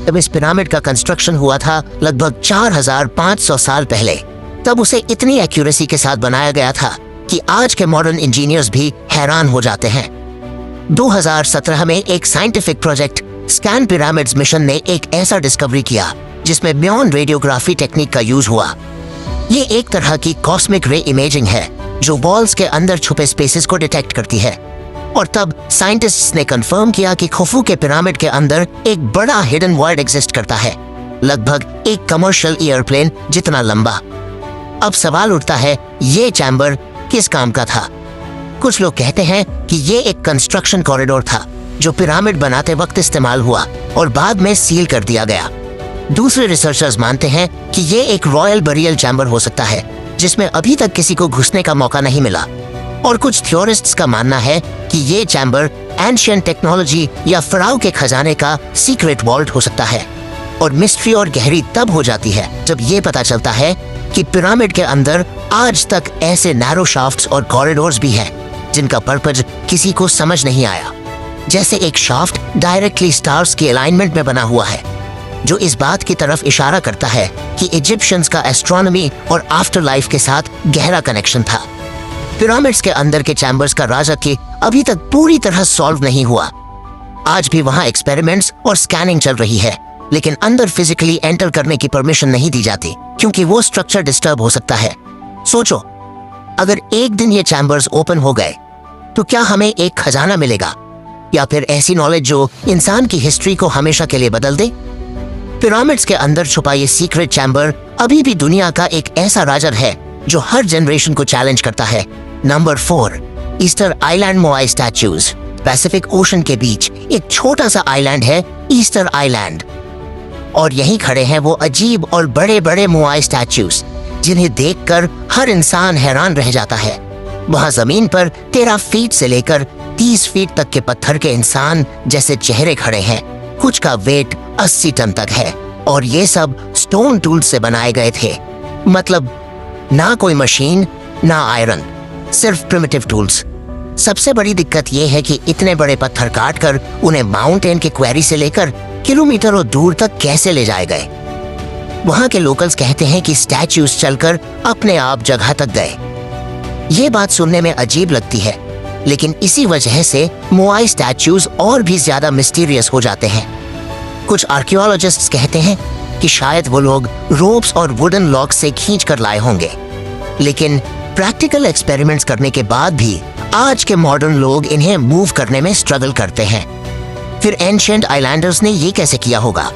जब इस पिरामिड का कंस्ट्रक्शन हुआ था लगभग 4500 साल पहले। तब उसे इतनी एक्यूरेसी के साथ बनाया गया था कि आज के मॉडर्न इंजीनियर्स भी हैरान हो जाते हैं। 2017 में एक scientific project scan pyramids mission ने एक ऐसा डिस्कवरी किया जिसमें बियॉन्ड रेडियोग्राफी टेक्निक का यूज हुआ। ये एक तरह की कॉस्मिक रे इमेजिंग है जो वॉल्स के अंदर छुपे स्पेसेस को डिटेक्ट करती है। और तब साइंटिस्ट्स ने कंफर्म किया कि खुफू के पिरामिड के अंदर एक बड़ा हिडन वर्ल्ड एग्जिस्ट करता है, लगभग एक कमर्शियल एयरप्लेन जितना लंबा। अब सवाल उठता है, ये चैम्बर किस काम का था? कुछ लोग कहते हैं कि ये एक कंस्ट्रक्शन कॉरिडोर था जो पिरामिड बनाते वक्त इस्तेमाल हुआ और बाद में सील कर दिया गया। दूसरे रिसर्चर्स मानते हैं कि ये एक रॉयल बरियल चैम्बर हो सकता है जिसमें अभी तक किसी को घुसने का मौका नहीं मिला। और कुछ थ्योरिस्ट्स का मानना है कि ये चैम्बर एंशिएंट टेक्नोलॉजी या फराओ के खजाने का सीक्रेट वॉल्ट हो सकता है। और मिस्ट्री और गहरी तब हो जाती है जब ये पता चलता है कि पिरामिड के अंदर आज तक ऐसे नैरो शाफ्ट्स और कॉरिडोर्स भी हैं जिनका पर्पज किसी को समझ नहीं आया। जैसे एक शाफ्ट डायरेक्टली स्टार्स के अलाइनमेंट में बना हुआ है, जो इस बात की तरफ इशारा करता है कि इजिप्शियंस का एस्ट्रोनॉमी और आफ्टर लाइफ के साथ गहरा कनेक्शन था। पिरामिड्स के अंदर के चैम्बर्स का राज की अभी तक पूरी तरह सॉल्व नहीं हुआ। आज भी वहां एक्सपेरिमेंट्स और स्कैनिंग चल रही है, लेकिन अंदर फिजिकली एंटर करने की परमिशन नहीं दी जाती क्योंकि वो स्ट्रक्चर डिस्टर्ब हो सकता है। सोचो, अगर एक दिन ये चैम्बर्स ओपन हो गए तो क्या हमें एक खजाना मिलेगा या फिर ऐसी नॉलेज जो इंसान की हिस्ट्री को हमेशा के लिए बदल दे? पिरामिड्स के अंदर छुपा ये सीक्रेट चैम्बर अभी भी दुनिया का एक ऐसा राजर है जो हर जनरेशन को चैलेंज करता है। Number 4, Easter Island moai statues. Pacific Ocean के बीच एक छोटा सा आइलैंड है, ईस्टर आइलैंड, और यहीं खड़े हैं वो अजीब और बड़े बड़े मोआई स्टैच्यूज जिन्हें देखकर हर इंसान हैरान रह जाता है। वहां जमीन पर 13 फीट से लेकर 30 फीट तक के पत्थर के इंसान जैसे चेहरे खड़े हैं। कुछ का वेट 80 टन तक है और ये सब स्टोन टूल से बनाए गए थे। मतलब ना कोई मशीन ना आयरन, सिर्फ प्रिमिटिव टूल्स। सबसे बड़ी दिक्कत ये है कि इतने बड़े पत्थर काटकर उन्हें माउंटेन के क्वेरी से लेकर किलोमीटरों दूर तक कैसे ले जाए गए। वहां के लोकल्स कहते हैं कि स्टैच्यूज चलकर अपने आप जगह तक गए। ये बात सुनने में अजीब लगती है, लेकिन इसी वजह से मोआई स्टैच्यूज और भी ज्यादा मिस्टीरियस हो जाते हैं। कुछ आर्कियोलॉजिस्ट्स कहते हैं कि शायद वो लोग रोप्स और वुडन लॉक्स से खींच कर लाए होंगे, लेकिन प्रैक्टिकल एक्सपेरिमेंट्स करने के बाद भी आज के मॉडर्न लोग इन्हें मूव करने में स्ट्रगल करते हैं। फिर एंशिएंट आइलैंडर्स ने ये कैसे किया होगा?